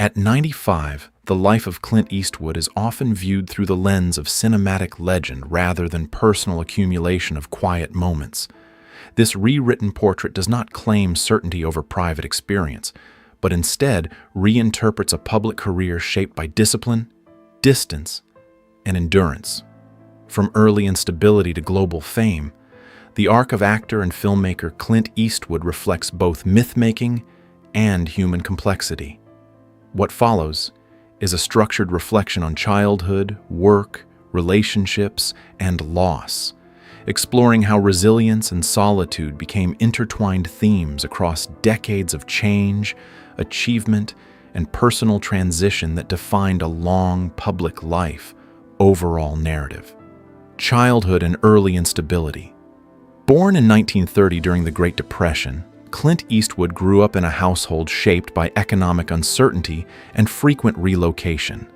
At 95, the life of Clint Eastwood is often viewed through the lens of cinematic legend rather than personal accumulation of quiet moments. This rewritten portrait does not claim certainty over private experience, but instead reinterprets a public career shaped by discipline, distance, and endurance. From early instability to global fame, the arc of actor and filmmaker Clint Eastwood reflects both myth-making and human complexity. What follows is a structured reflection on childhood, work, relationships, and loss, exploring how resilience and solitude became intertwined themes across decades of change, achievement, and personal transition that defined a long public life overall narrative. Childhood and early instability. Born in 1930 during the Great Depression, Clint Eastwood grew up in a household shaped by economic uncertainty and frequent relocation.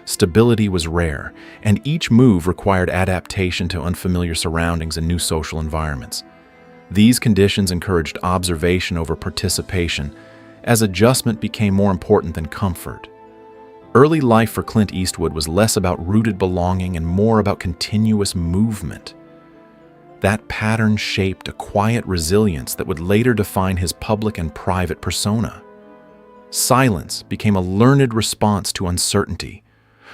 Stability was rare, and each move required adaptation to unfamiliar surroundings and new social environments. These conditions encouraged observation over participation, as adjustment became more important than comfort. Early life for Clint Eastwood was less about rooted belonging and more about continuous movement. That pattern shaped a quiet resilience that would later define his public and private persona. Silence became a learned response to uncertainty,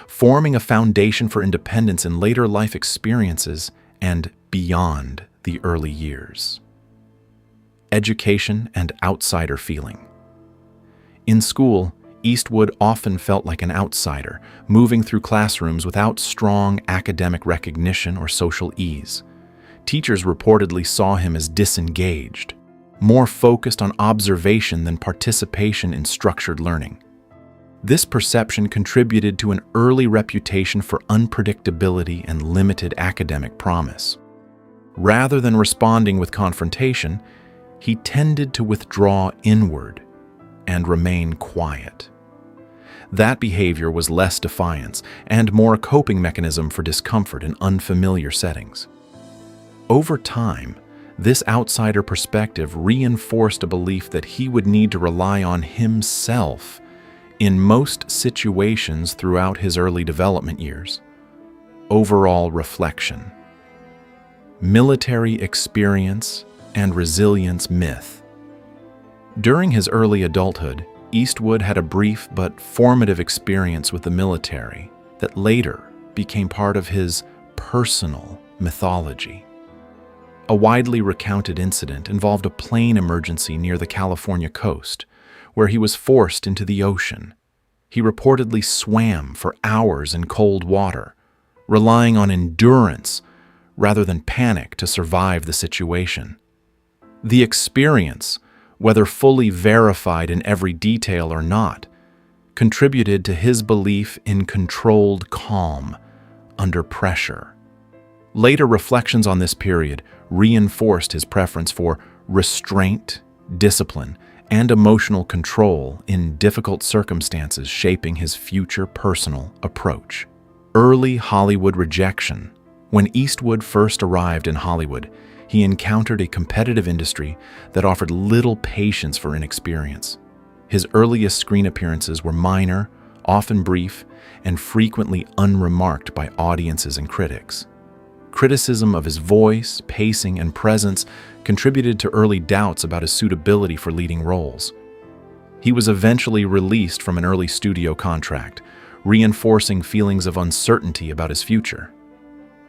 forming a foundation for independence in later life experiences and beyond the early years. Education and outsider feeling. In school, Eastwood often felt like an outsider, moving through classrooms without strong academic recognition or social ease. Teachers reportedly saw him as disengaged, more focused on observation than participation in structured learning. This perception contributed to an early reputation for unpredictability and limited academic promise. Rather than responding with confrontation, he tended to withdraw inward and remain quiet. That behavior was less defiance and more a coping mechanism for discomfort in unfamiliar settings. Over time, this outsider perspective reinforced a belief that he would need to rely on himself in most situations throughout his early development years. Overall reflection. Military experience and resilience myth. During his early adulthood, Eastwood had a brief but formative experience with the military that later became part of his personal mythology. A widely recounted incident involved a plane emergency near the California coast, where he was forced into the ocean. He reportedly swam for hours in cold water, relying on endurance rather than panic to survive the situation. The experience, whether fully verified in every detail or not, contributed to his belief in controlled calm under pressure. Later reflections on this period reinforced his preference for restraint, discipline, and emotional control in difficult circumstances, shaping his future personal approach. Early Hollywood rejection. When Eastwood first arrived in Hollywood, he encountered a competitive industry that offered little patience for inexperience. His earliest screen appearances were minor, often brief, and frequently unremarked by audiences and critics. Criticism of his voice, pacing, and presence contributed to early doubts about his suitability for leading roles. He was eventually released from an early studio contract, reinforcing feelings of uncertainty about his future.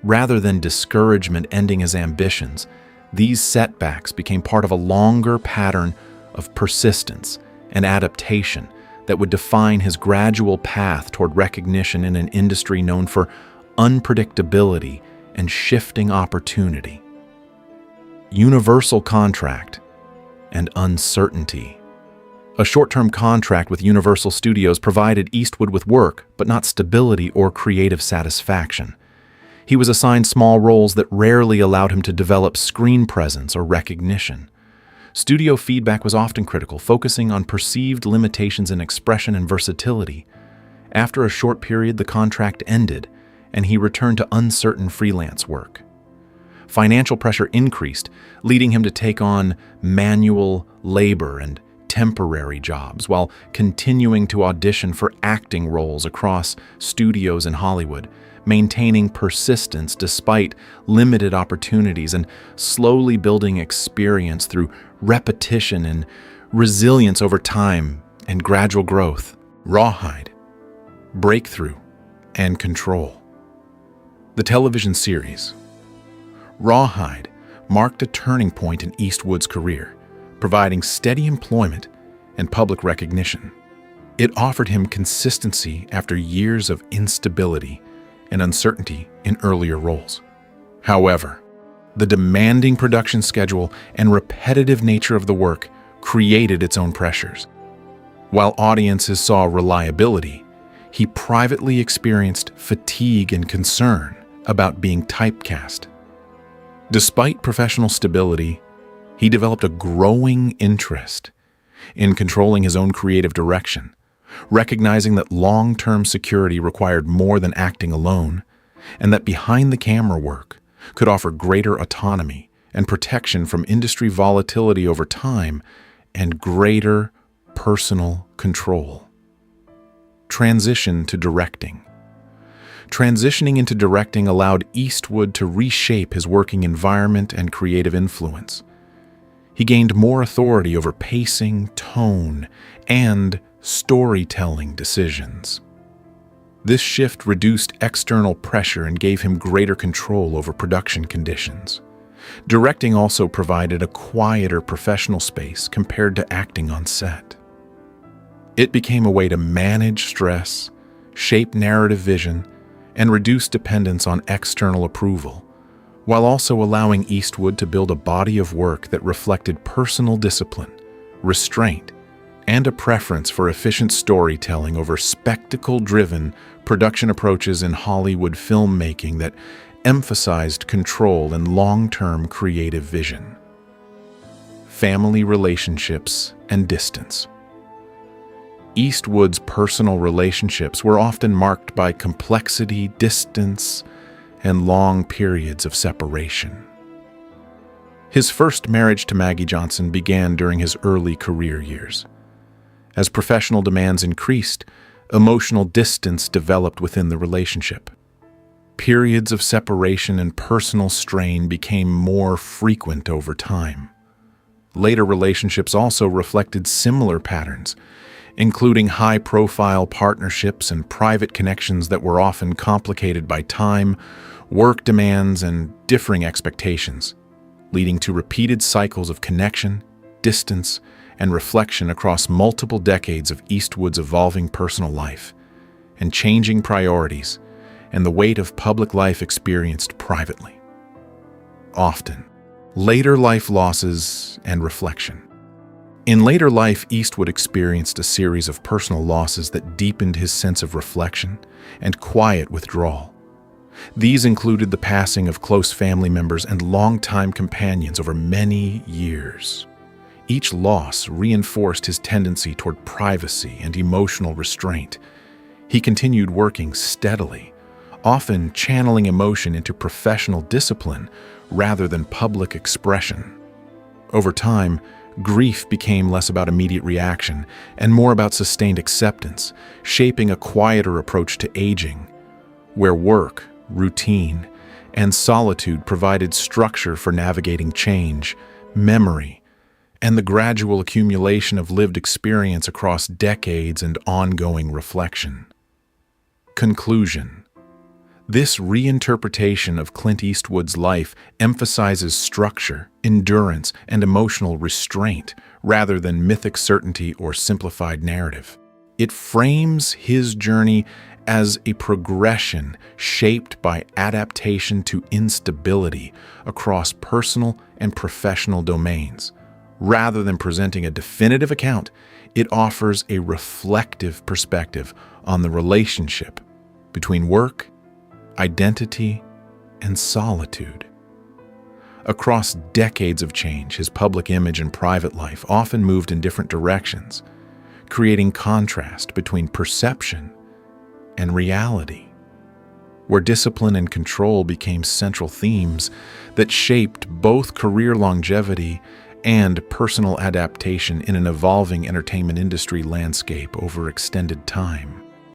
Rather than discouragement ending his ambitions, these setbacks became part of a longer pattern of persistence and adaptation that would define his gradual path toward recognition in an industry known for unpredictability and shifting opportunity. Universal contract and uncertainty. A short-term contract with Universal Studios provided Eastwood with work, but not stability or creative satisfaction. He was assigned small roles that rarely allowed him to develop screen presence or recognition. Studio feedback was often critical, focusing on perceived limitations in expression and versatility. After a short period, the contract ended, and he returned to uncertain freelance work. Financial pressure increased, leading him to take on manual labor and temporary jobs while continuing to audition for acting roles across studios in Hollywood, maintaining persistence despite limited opportunities and slowly building experience through repetition and resilience over time and gradual growth. Rawhide, breakthrough, and control. The television series Rawhide marked a turning point in Eastwood's career, providing steady employment and public recognition. It offered him consistency after years of instability and uncertainty in earlier roles. However, the demanding production schedule and repetitive nature of the work created its own pressures. While audiences saw reliability, he privately experienced fatigue and concern about being typecast. Despite professional stability, he developed a growing interest in controlling his own creative direction, recognizing that long-term security required more than acting alone, and that behind-the-camera work could offer greater autonomy and protection from industry volatility over time and greater personal control. Transition to directing. Transitioning into directing allowed Eastwood to reshape his working environment and creative influence. He gained more authority over pacing, tone, and storytelling decisions. This shift reduced external pressure and gave him greater control over production conditions. Directing also provided a quieter professional space compared to acting on set. It became a way to manage stress, shape narrative vision, and reduce dependence on external approval, while also allowing Eastwood to build a body of work that reflected personal discipline, restraint, and a preference for efficient storytelling over spectacle-driven production approaches in Hollywood filmmaking that emphasized control and long-term creative vision. Family relationships and distance. Eastwood's personal relationships were often marked by complexity, distance, and long periods of separation. His first marriage to Maggie Johnson began during his early career years. As professional demands increased, emotional distance developed within the relationship. Periods of separation and personal strain became more frequent over time. Later relationships also reflected similar patterns, including high-profile partnerships and private connections that were often complicated by time, work demands, and differing expectations, leading to repeated cycles of connection, distance, and reflection across multiple decades of Eastwood's evolving personal life and changing priorities and the weight of public life experienced privately. Often, later life losses and reflection. In later life, Eastwood experienced a series of personal losses that deepened his sense of reflection and quiet withdrawal. These included the passing of close family members and longtime companions over many years. Each loss reinforced his tendency toward privacy and emotional restraint. He continued working steadily, often channeling emotion into professional discipline rather than public expression. Over time, grief became less about immediate reaction and more about sustained acceptance, shaping a quieter approach to aging, where work, routine, and solitude provided structure for navigating change, memory, and the gradual accumulation of lived experience across decades and ongoing reflection. Conclusion. This reinterpretation of Clint Eastwood's life emphasizes structure, endurance, and emotional restraint rather than mythic certainty or simplified narrative. It frames his journey as a progression shaped by adaptation to instability across personal and professional domains. Rather than presenting a definitive account, it offers a reflective perspective on the relationship between work, identity, and solitude. Across decades of change, his public image and private life often moved in different directions, creating contrast between perception and reality, where discipline and control became central themes that shaped both career longevity and personal adaptation in an evolving entertainment industry landscape over extended time.